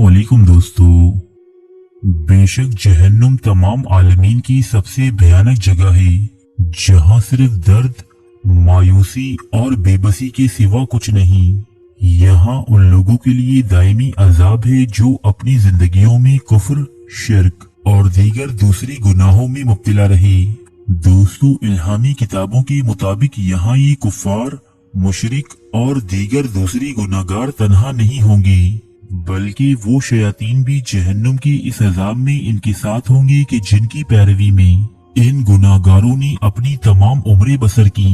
अस्सलामुअलैकुम दोस्तों। बेशक जहन्नुम तमाम आलमीन की सबसे भयानक जगह है, जहां सिर्फ दर्द, मायूसी और बेबसी के सिवा कुछ नहीं। यहाँ उन लोगों के लिए दायमी अजाब है जो अपनी जिंदगियों में कुफ्र, शिर्क और दीगर दूसरी गुनाहों में मुब्तला रहे। दोस्तों, इल्हामी किताबों के मुताबिक यहाँ ये कुफ्फार, मुशरिक और दीगर दूसरी गुनाहगार तन्हा नहीं होंगे, बल्कि वो शयातीन भी जहन्नुम की इस अजाब में इनके साथ होंगे कि जिनकी पैरवी में इन गुनाहगारों ने अपनी तमाम उम्रें बसर की।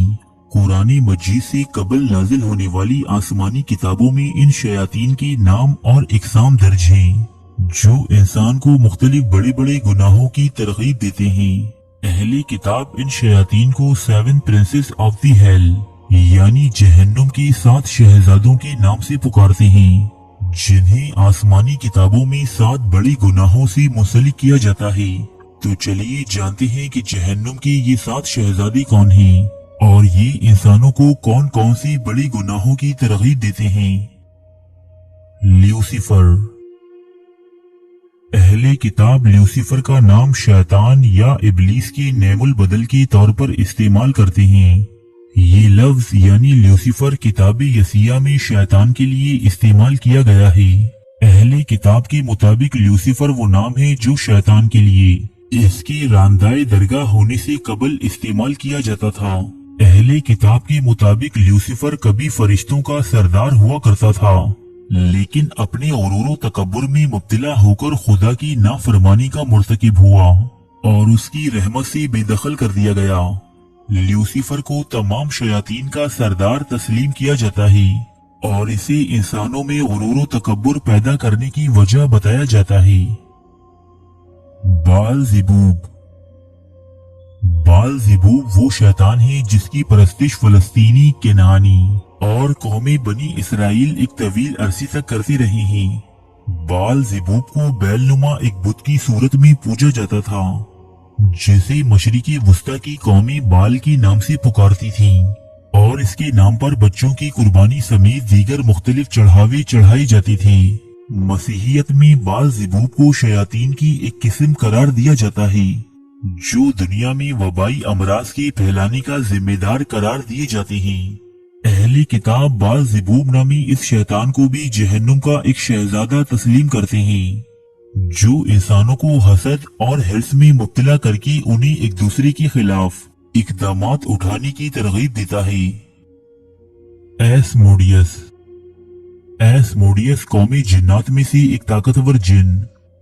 कुरान मजीद से कबल नाजिल होने वाली आसमानी किताबों में इन शयातीन के नाम और इकसाम दर्ज हैं, जो इंसान को मुख्तलिफ बड़े बड़े गुनाहों की तरगीब देते हैं। अहले किताब इन शयातीन को 7 प्रिंसेस ऑफ द हेल यानी जहन्नुम की 7 शहजादों के नाम से पुकारते हैं, जिन्हें आसमानी किताबों में 7 बड़े गुनाहों से मुंसलिक किया जाता है। तो चलिए जानते हैं कि जहन्नुम के ये 7 शहजादे कौन हैं और ये इंसानों को कौन कौन से बड़े गुनाहों की तरगीब देते हैं। ल्यूसीफर। अहले किताब ल्यूसीफर का नाम शैतान या इब्लीस के नेमुल बदल के तौर पर इस्तेमाल करते हैं। ये लफ्ज यानी ल्यूसीफर किताब यसिया में शैतान के लिए इस्तेमाल किया गया है। अहले किताब के मुताबिक ल्यूसीफर वो नाम है जो शैतान के लिए इसके रांदाए दरगाह होने से कबल इस्तेमाल किया जाता था। अहले किताब के मुताबिक ल्यूसीफर कभी फरिश्तों का सरदार हुआ करता था, लेकिन अपने गुरूर तकब्बुर में मुब्तला होकर खुदा की नाफरमानी का मुर्तकिब हुआ और उसकी रहमत से बेदखल कर दिया गया। ल्यूसीफर को तमाम शयातीन का सरदार तस्लीम किया जाता है और इसे इंसानों में गुरूर तकब्बुर पैदा करने की वजह बताया जाता है। बाल-ज़िबूब। बाल-ज़िबूब वो शैतान है जिसकी परस्तिश फलस्तीनी, केनानी और कौमे बनी इसराइल एक तवील अरसे तक करती रही हैं। बाल-ज़िबूब को बैलनुमा एक बुत की सूरत में पूजा जाता था, जिसे मशरिकी वस्ता की कौमें बाल के नाम से पुकारती थीं और इसके नाम पर बच्चों की कुर्बानी समेत दीगर मुख्तलिफ चढ़ावे चढ़ाए जाते थे। मसीहियत में बाल-ज़िबूब को शयातीन की एक किस्म करार दिया जाता है, जो दुनिया में वबाई अमराज के फैलाने का जिम्मेदार करार दिए जाते हैं। अहले किताब बाल-ज़िबूब नामी इस शैतान को भी जहन्नुम का एक शहजादा तस्लीम करते हैं, जो इंसानों को हसद और हिर्स में मुब्तला करके उन्हें एक दूसरे के खिलाफ इक़दामात उठाने की तरगीब देता है। एस्मोडियस। एस्मोडियस कौमे जिन्नात में से एक ताकतवर जिन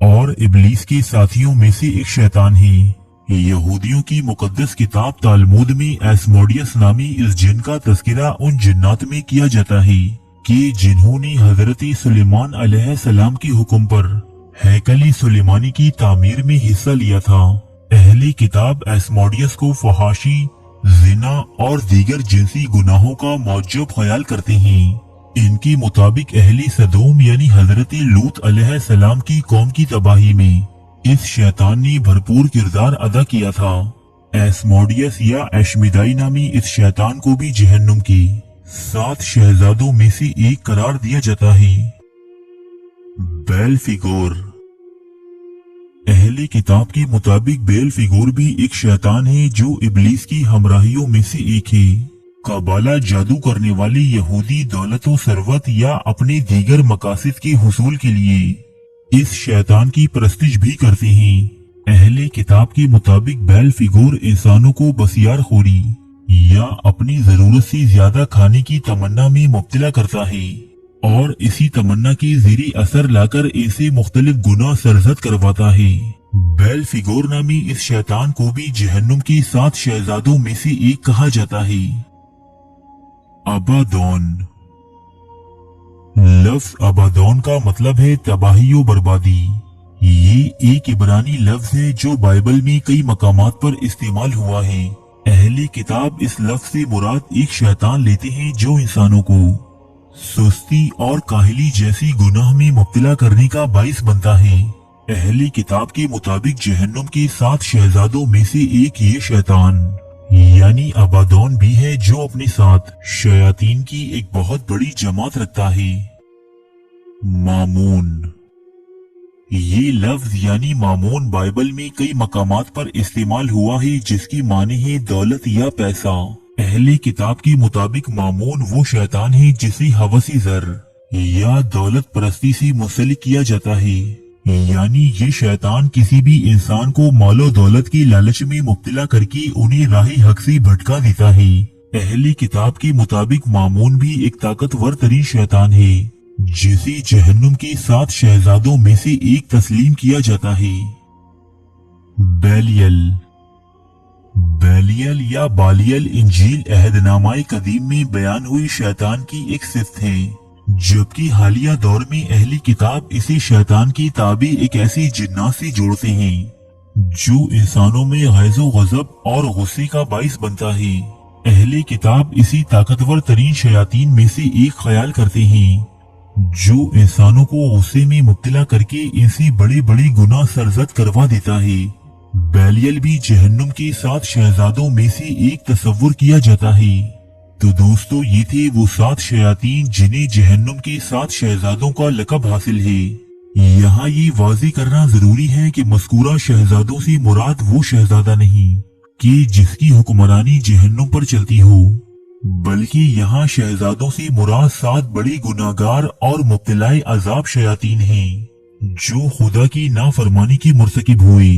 और इब्लीस के साथियों में से एक शैतान है। यहूदियों की मुकद्दस किताब तालमूद में एस्मोडियस नामी इस जिन का तज़किरा उन जिन्नात में किया जाता है कि जिन्होंने हजरत सुलेमान अलैहिस्सलाम के हुक्म पर हैकल सुलेमानी की तामीर में हिस्सा लिया था। अहले किताब एस्मोडियस को फहाशी, जिना और दीगर जिनसी गुनाहों का मौजूब ख्याल करते हैं। इनके मुताबिक अहले सदोम यानी हजरत लूत अलैहिस्सलाम की कौम की तबाही में इस शैतान ने भरपूर किरदार अदा किया था। एस्मोडियस या एशमिदाई नामी इस शैतान को भी जहन्नुम की 7 शहजादों में से एक करार दिया जाता है। बेलफिगोर। अहले किताब के मुताबिक बेलफिगोर भी एक शैतान है जो इब्लीस की हमराहियों में से एक है। कबाला जादू करने वाले यहूदी दौलत व सरवत या अपने दीगर मकासद के हुसूल के लिए इस शैतान की परस्तिश भी करते हैं। अहले किताब के मुताबिक बेलफिगोर इंसानों को बसियार खोरी या अपनी जरूरत से ज्यादा खाने की तमन्ना में मुब्तला करता है और इसी तमन्ना के ज़ेरे असर लाकर इसे मुख्तलिफ गुनाह सरजद करवाता है। बेलफिगोर नामी इस शैतान को भी जहन्नुम के 7 शहजादों में से एक कहा जाता है। अबादोन। लफ्ज अबादोन का मतलब है तबाही व बर्बादी। ये एक इब्रानी लफ्ज है जो बाइबल में कई मकामात पर इस्तेमाल हुआ है। अहले किताब इस लफ्ज से मुराद एक शैतान लेते हैं जो इंसानों को सुस्ती और काहिली जैसी गुनाह में मुब्तला करने का बाइस बनता है। अहले किताब के मुताबिक जहन्नुम के 7 शहजादों में से एक ये शैतान यानी अबादोन भी है, जो अपने साथ शयातीन की एक बहुत बड़ी जमात रखता है। मामून। ये लफ्ज यानी मामून बाइबल में कई मकामात पर इस्तेमाल हुआ है, जिसकी माने है दौलत या पैसा। अहले किताब के मुताबिक मामून वो शैतान है जिसे हवसी ज़र या दौलत परस्ती से मुंसलिक किया जाता है, यानी ये शैतान किसी भी इंसान को मालो दौलत की लालच में मुब्तला करके उन्हें राह हक से भटका देता है। अहले किताब के मुताबिक मामून भी एक ताकतवर तरीन शैतान है जिसे जहन्नुम के 7 शहजादों में से एक तस्लीम किया जाता है। बैलियल बैलियल या बालियल इंजील अहदनामाए कदीम में बयान हुई शैतान की एक सिफ्त है, जबकि हालिया दौर में अहली किताब इसे शैतान की ताबी एक ऐसी जिन्नात से जोड़ते हैं जो इंसानों में गैज़ो गज़ब और गुस्से का बाइस बनता है। अहले किताब इसी ताकतवर तरीन शयातीन में से एक ख्याल करते हैं जो इंसानों को गुस्से में मुब्तला करके इनसे बड़े बड़े गुनाह सरजद करवा देता है। बैलियल भी जहन्नुम के 7 शहजादों में से एक तस्वुर किया जाता है। तो दोस्तों, ये थे वो 7 शयातीन जिन्हें जहन्नुम के 7 शहजादों का लक़ब हासिल है। यहाँ ये वाज़ेह करना जरूरी है कि मज़कूरा शहजादों से मुराद वो शहजादा नहीं कि जिसकी हुक्मरानी जहन्नुम पर चलती हो, बल्कि यहाँ शहजादों से मुराद 7 बड़े गुनाहगार और मुब्तलाए अजाब शयातीन हैं जो खुदा की नाफरमानी के मुर्तकिब हुए।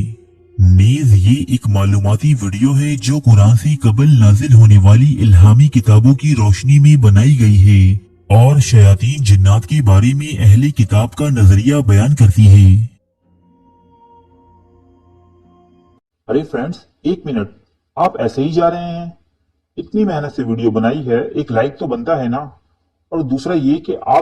नीज ये एक मालूमाती वीडियो है जो कुरान से कबल नाजिल होने वाली इल्हामी किताबों की रोशनी में बनाई गई है और शयातीन जिन्नात के बारे में अहले किताब का नजरिया बयान करती है। अरे फ्रेंड्स, 1 मिनट, आप ऐसे ही जा रहे हैं? इतनी मेहनत से वीडियो बनाई है, एक लाइक तो बनता है ना। और दूसरा ये कि आप